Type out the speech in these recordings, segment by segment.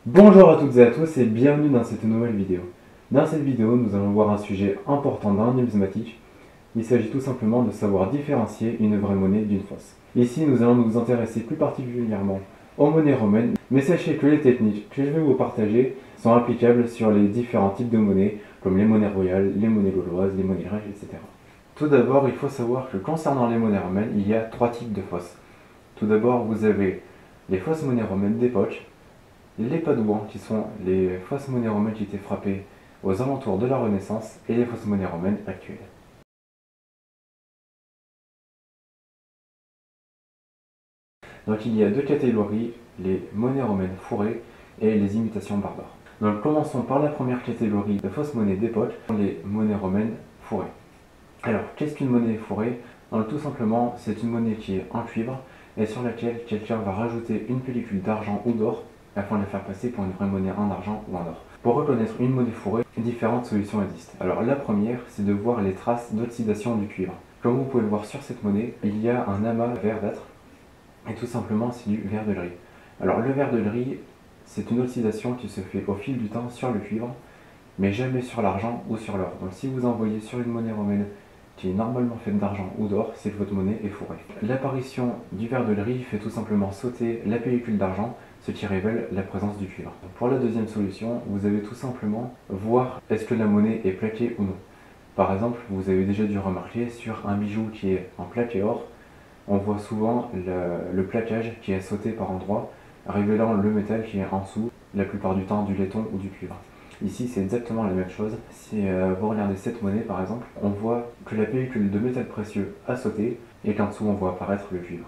Bonjour à toutes et à tous et bienvenue dans cette nouvelle vidéo. Dans cette vidéo, nous allons voir un sujet important dans la numismatique. Il s'agit tout simplement de savoir différencier une vraie monnaie d'une fausse. Ici, nous allons nous intéresser plus particulièrement aux monnaies romaines, mais sachez que les techniques que je vais vous partager sont applicables sur les différents types de monnaies, comme les monnaies royales, les monnaies gauloises, les monnaies grecques, etc. Tout d'abord, il faut savoir que concernant les monnaies romaines, il y a trois types de fausses. Tout d'abord, vous avez les fausses monnaies romaines d'époque, les padouans, qui sont les fausses monnaies romaines qui étaient frappées aux alentours de la Renaissance, et les fausses monnaies romaines actuelles. Donc il y a deux catégories, les monnaies romaines fourrées et les imitations barbares. Donc commençons par la première catégorie de fausses monnaies d'époque, les monnaies romaines fourrées. Alors qu'est-ce qu'une monnaie fourrée? Donc, tout simplement, c'est une monnaie qui est en cuivre et sur laquelle quelqu'un va rajouter une pellicule d'argent ou d'or afin de la faire passer pour une vraie monnaie en argent ou en or. Pour reconnaître une monnaie fourrée, différentes solutions existent. Alors la première, c'est de voir les traces d'oxydation du cuivre. Comme vous pouvez le voir sur cette monnaie, il y a un amas verdâtre et tout simplement c'est du verre de gris. Alors le verre de gris, c'est une oxydation qui se fait au fil du temps sur le cuivre, mais jamais sur l'argent ou sur l'or. Donc si vous envoyez sur une monnaie romaine qui est normalement faite d'argent ou d'or, c'est que votre monnaie est fourrée. L'apparition du verre de gris fait tout simplement sauter la pellicule d'argent, ce qui révèle la présence du cuivre. Pour la deuxième solution, vous avez tout simplement voir est-ce que la monnaie est plaquée ou non. Par exemple, vous avez déjà dû remarquer sur un bijou qui est en plaqué or, on voit souvent le plaquage qui est sauté par endroits, révélant le métal qui est en dessous, la plupart du temps du laiton ou du cuivre. Ici, c'est exactement la même chose. Si vous regardez cette monnaie par exemple, on voit que la pellicule de métal précieux a sauté et qu'en dessous on voit apparaître le cuivre.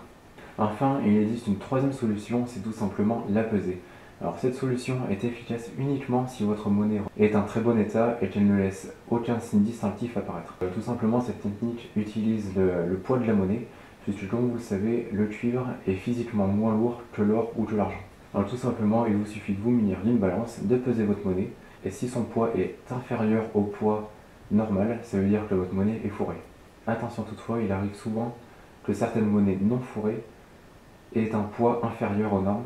Enfin, il existe une troisième solution, c'est tout simplement la pesée. Alors cette solution est efficace uniquement si votre monnaie est en très bon état et qu'elle ne laisse aucun signe distinctif apparaître. Tout simplement, cette technique utilise le poids de la monnaie, puisque comme vous le savez, le cuivre est physiquement moins lourd que l'or ou que l'argent. Alors tout simplement, il vous suffit de vous munir d'une balance, de peser votre monnaie, et si son poids est inférieur au poids normal, ça veut dire que votre monnaie est fourrée. Attention toutefois, il arrive souvent que certaines monnaies non fourrées aient un poids inférieur aux normes,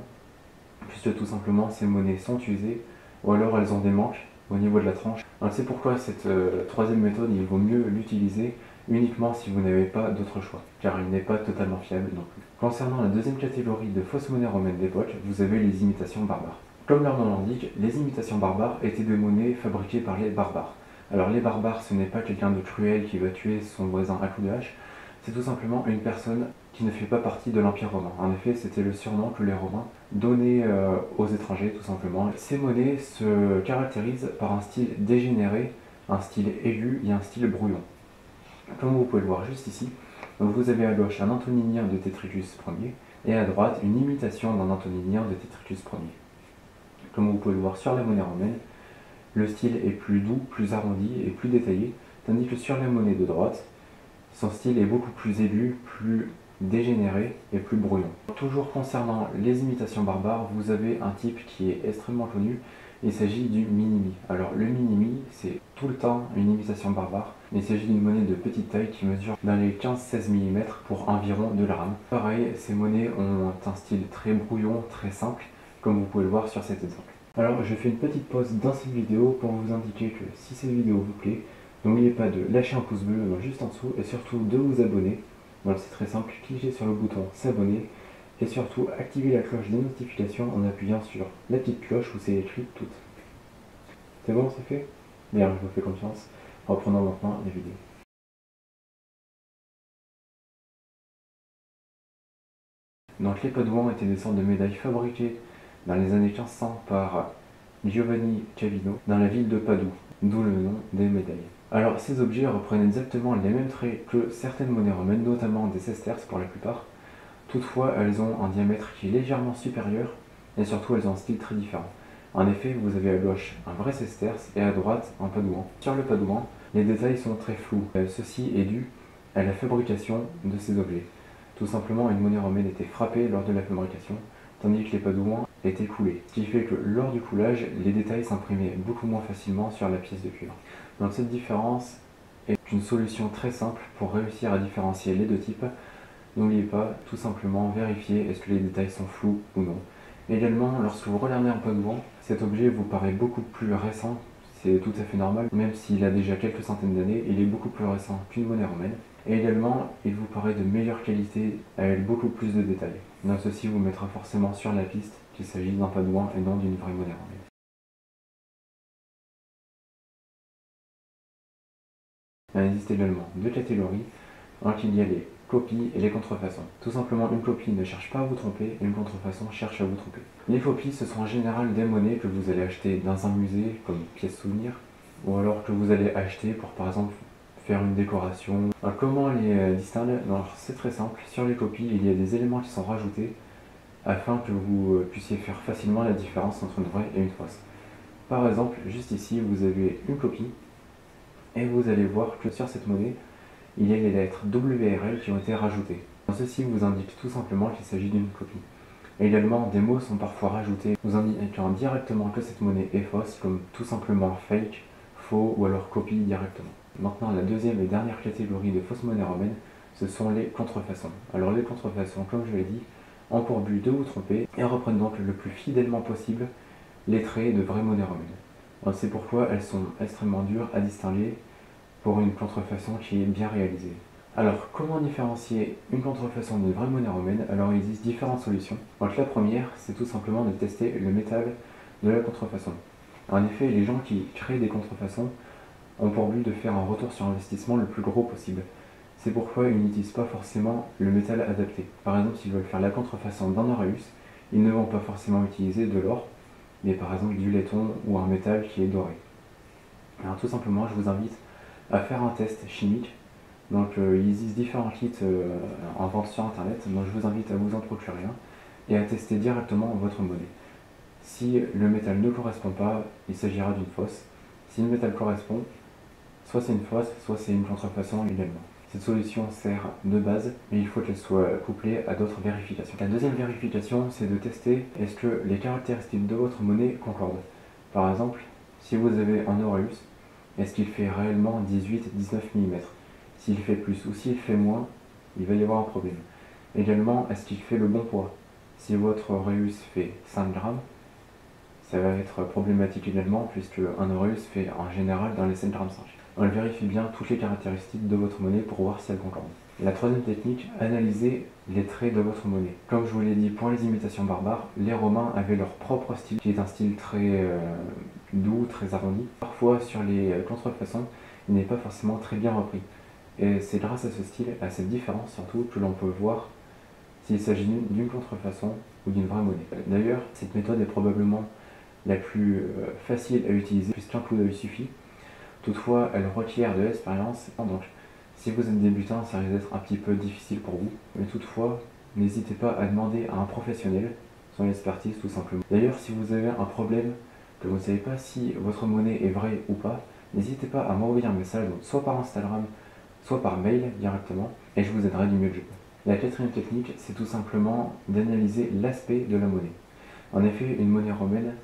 puisque tout simplement ces monnaies sont usées, ou alors elles ont des manques au niveau de la tranche. C'est pourquoi cette troisième méthode, il vaut mieux l'utiliser uniquement si vous n'avez pas d'autre choix, car il n'est pas totalement fiable non plus. Concernant la deuxième catégorie de fausses monnaies romaines d'époque, vous avez les imitations barbares. Comme leur nom l'indique, les imitations barbares étaient des monnaies fabriquées par les barbares. Alors les barbares, ce n'est pas quelqu'un de cruel qui va tuer son voisin à coups de hache, c'est tout simplement une personne qui ne fait pas partie de l'Empire romain. En effet, c'était le surnom que les Romains donnaient aux étrangers, tout simplement. Ces monnaies se caractérisent par un style dégénéré, un style aigu et un style brouillon. Comme vous pouvez le voir juste ici, vous avez à gauche un antoninien de Tétricus Ier et à droite une imitation d'un antoninien de Tétricus Ier. Comme vous pouvez le voir sur la monnaie romaine, le style est plus doux, plus arrondi et plus détaillé, tandis que sur la monnaie de droite, son style est beaucoup plus aigu, plus dégénéré et plus brouillon. Toujours concernant les imitations barbares, vous avez un type qui est extrêmement connu, il s'agit du minimi. Alors le minimi, c'est tout le temps une imitation barbare, il s'agit d'une monnaie de petite taille qui mesure dans les 15-16 mm pour environ 2 grammes. Pareil, ces monnaies ont un style très brouillon, très simple, comme vous pouvez le voir sur cet exemple. Alors je fais une petite pause dans cette vidéo pour vous indiquer que si cette vidéo vous plaît, n'oubliez pas de lâcher un pouce bleu juste en dessous et surtout de vous abonner. Donc c'est très simple, cliquez sur le bouton s'abonner et surtout activez la cloche des notifications en appuyant sur la petite cloche où c'est écrit toutes. C'est bon, c'est fait? Bien, je vous fais confiance. Reprenons maintenant la vidéo. Donc les padouans étaient des sortes de médailles fabriquées dans les années 1500 par Giovanni Cavino dans la ville de Padoue, d'où le nom des médailles. Alors ces objets reprennent exactement les mêmes traits que certaines monnaies romaines, notamment des sesterces pour la plupart. Toutefois, elles ont un diamètre qui est légèrement supérieur et surtout elles ont un style très différent. En effet, vous avez à gauche un vrai sesterce et à droite un padouan. Sur le padouan, les détails sont très flous. Ceci est dû à la fabrication de ces objets. Tout simplement, une monnaie romaine était frappée lors de la fabrication, tandis que les padouans étaient coulés. Ce qui fait que lors du coulage, les détails s'imprimaient beaucoup moins facilement sur la pièce de cuivre. Donc cette différence est une solution très simple pour réussir à différencier les deux types. N'oubliez pas, tout simplement, vérifier est-ce que les détails sont flous ou non. Également, lorsque vous regardez un padoin, cet objet vous paraît beaucoup plus récent, c'est tout à fait normal, même s'il a déjà quelques centaines d'années, il est beaucoup plus récent qu'une monnaie romaine. Et également, il vous paraît de meilleure qualité avec beaucoup plus de détails. Donc ceci vous mettra forcément sur la piste qu'il s'agit d'un padoin et non d'une vraie monnaie romaine. Il existe également deux catégories. Il y a les copies et les contrefaçons. Tout simplement, une copie ne cherche pas à vous tromper et une contrefaçon cherche à vous tromper. Les copies, ce sont en général des monnaies que vous allez acheter dans un musée comme pièce souvenir, ou alors que vous allez acheter pour par exemple faire une décoration. Alors, comment les distinguer? C'est très simple. Sur les copies, il y a des éléments qui sont rajoutés afin que vous puissiez faire facilement la différence entre une vraie et une fausse. Par exemple, juste ici, vous avez une copie et vous allez voir que sur cette monnaie, il y a les lettres WRL qui ont été rajoutées. Ceci vous indique tout simplement qu'il s'agit d'une copie. Également, des mots sont parfois rajoutés vous indiquant directement que cette monnaie est fausse, comme tout simplement fake, faux ou alors copie directement. Maintenant, la deuxième et dernière catégorie de fausses monnaies romaines, ce sont les contrefaçons. Alors les contrefaçons, comme je l'ai dit, ont pour but de vous tromper et reprennent donc le plus fidèlement possible les traits de vraies monnaies romaines. C'est pourquoi elles sont extrêmement dures à distinguer pour une contrefaçon qui est bien réalisée. Alors, comment différencier une contrefaçon d'une vraie monnaie romaine? Alors, il existe différentes solutions. Donc, la première, c'est tout simplement de tester le métal de la contrefaçon. En effet, les gens qui créent des contrefaçons ont pour but de faire un retour sur investissement le plus gros possible. C'est pourquoi ils n'utilisent pas forcément le métal adapté. Par exemple, s'ils veulent faire la contrefaçon d'un auréus, ils ne vont pas forcément utiliser de l'or, mais par exemple du laiton ou un métal qui est doré. Alors, tout simplement, je vous invite à faire un test chimique. Donc il existe différents kits en vente sur internet, donc je vous invite à vous en procurer un et à tester directement votre monnaie. Si le métal ne correspond pas, il s'agira d'une fausse. Si le métal correspond, soit c'est une fausse, soit c'est une contrefaçon également. Cette solution sert de base, mais il faut qu'elle soit couplée à d'autres vérifications. La deuxième vérification, c'est de tester est-ce que les caractéristiques de votre monnaie concordent. Par exemple, si vous avez un auréus, est-ce qu'il fait réellement 18-19 mm? S'il fait plus ou s'il fait moins, il va y avoir un problème. Également, est-ce qu'il fait le bon poids? Si votre auréus fait 5 grammes, ça va être problématique également puisque un auréus fait en général dans les 7 grammes 5. On vérifie bien toutes les caractéristiques de votre monnaie pour voir si elles concordent. La troisième technique, analyser les traits de votre monnaie. Comme je vous l'ai dit pour les imitations barbares, les Romains avaient leur propre style, qui est un style très doux, très arrondi. Parfois sur les contrefaçons, il n'est pas forcément très bien repris. Et c'est grâce à ce style, à cette différence surtout, que l'on peut voir s'il s'agit d'une contrefaçon ou d'une vraie monnaie. D'ailleurs, cette méthode est probablement la plus facile à utiliser puisqu'un coup d'œil suffit. Toutefois, elle requiert de l'expérience, donc si vous êtes débutant, ça risque d'être un petit peu difficile pour vous. Mais toutefois, n'hésitez pas à demander à un professionnel son expertise tout simplement. D'ailleurs, si vous avez un problème, que vous ne savez pas si votre monnaie est vraie ou pas, n'hésitez pas à m'envoyer un message, donc soit par Instagram, soit par mail directement, et je vous aiderai du mieux que je peux. La quatrième technique, c'est tout simplement d'analyser l'aspect de la monnaie. En effet, une monnaie romaine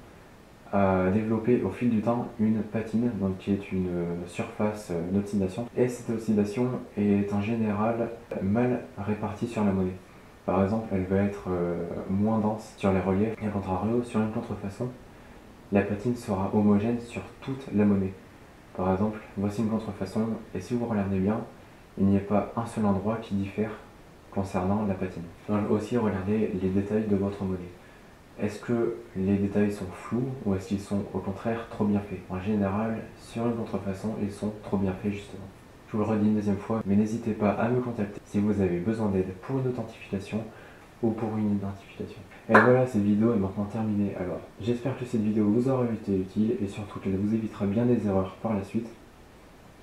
a développé au fil du temps une patine, donc qui est une surface d'oxydation, et cette oxydation est en général mal répartie sur la monnaie. Par exemple, elle va être moins dense sur les reliefs, et à contrario, sur une contrefaçon, la patine sera homogène sur toute la monnaie. Par exemple, voici une contrefaçon, et si vous regardez bien, il n'y a pas un seul endroit qui diffère concernant la patine. Donc aussi, regardez les détails de votre monnaie. Est-ce que les détails sont flous ou est-ce qu'ils sont au contraire trop bien faits? En général, sur une contrefaçon, ils sont trop bien faits justement. Je vous le redis une deuxième fois, mais n'hésitez pas à me contacter si vous avez besoin d'aide pour une authentification ou pour une identification. Et voilà, cette vidéo est maintenant terminée. Alors, j'espère que cette vidéo vous aura été utile et surtout qu'elle vous évitera bien des erreurs par la suite.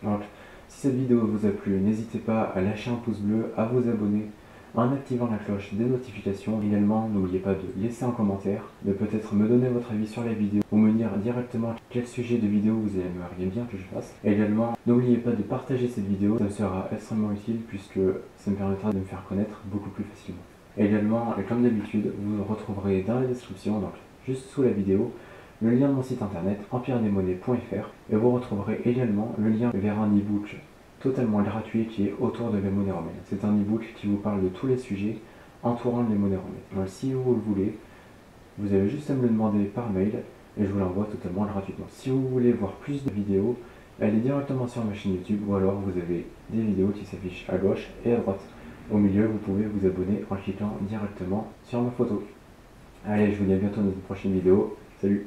Donc, si cette vidéo vous a plu, n'hésitez pas à lâcher un pouce bleu, à vous abonner en activant la cloche des notifications. Également, n'oubliez pas de laisser un commentaire, de peut-être me donner votre avis sur la vidéo ou me dire directement quel sujet de vidéo vous aimeriez bien que je fasse. Également, n'oubliez pas de partager cette vidéo, ça sera extrêmement utile puisque ça me permettra de me faire connaître beaucoup plus facilement. Également, et comme d'habitude, vous retrouverez dans la description, donc juste sous la vidéo, le lien de mon site internet empiredesmonnaies.fr et vous retrouverez également le lien vers un e-book totalement gratuit qui est autour de la monnaie romaine. C'est un e-book qui vous parle de tous les sujets entourant les monnaies romaines. Donc si vous le voulez, Vous avez juste à me le demander par mail et je vous l'envoie totalement gratuitement. Si vous voulez voir plus de vidéos, allez directement sur ma chaîne YouTube ou alors vous avez des vidéos qui s'affichent à gauche et à droite. Au milieu, vous pouvez vous abonner en cliquant directement sur ma photo. Allez, je vous dis à bientôt dans une prochaine vidéo. Salut!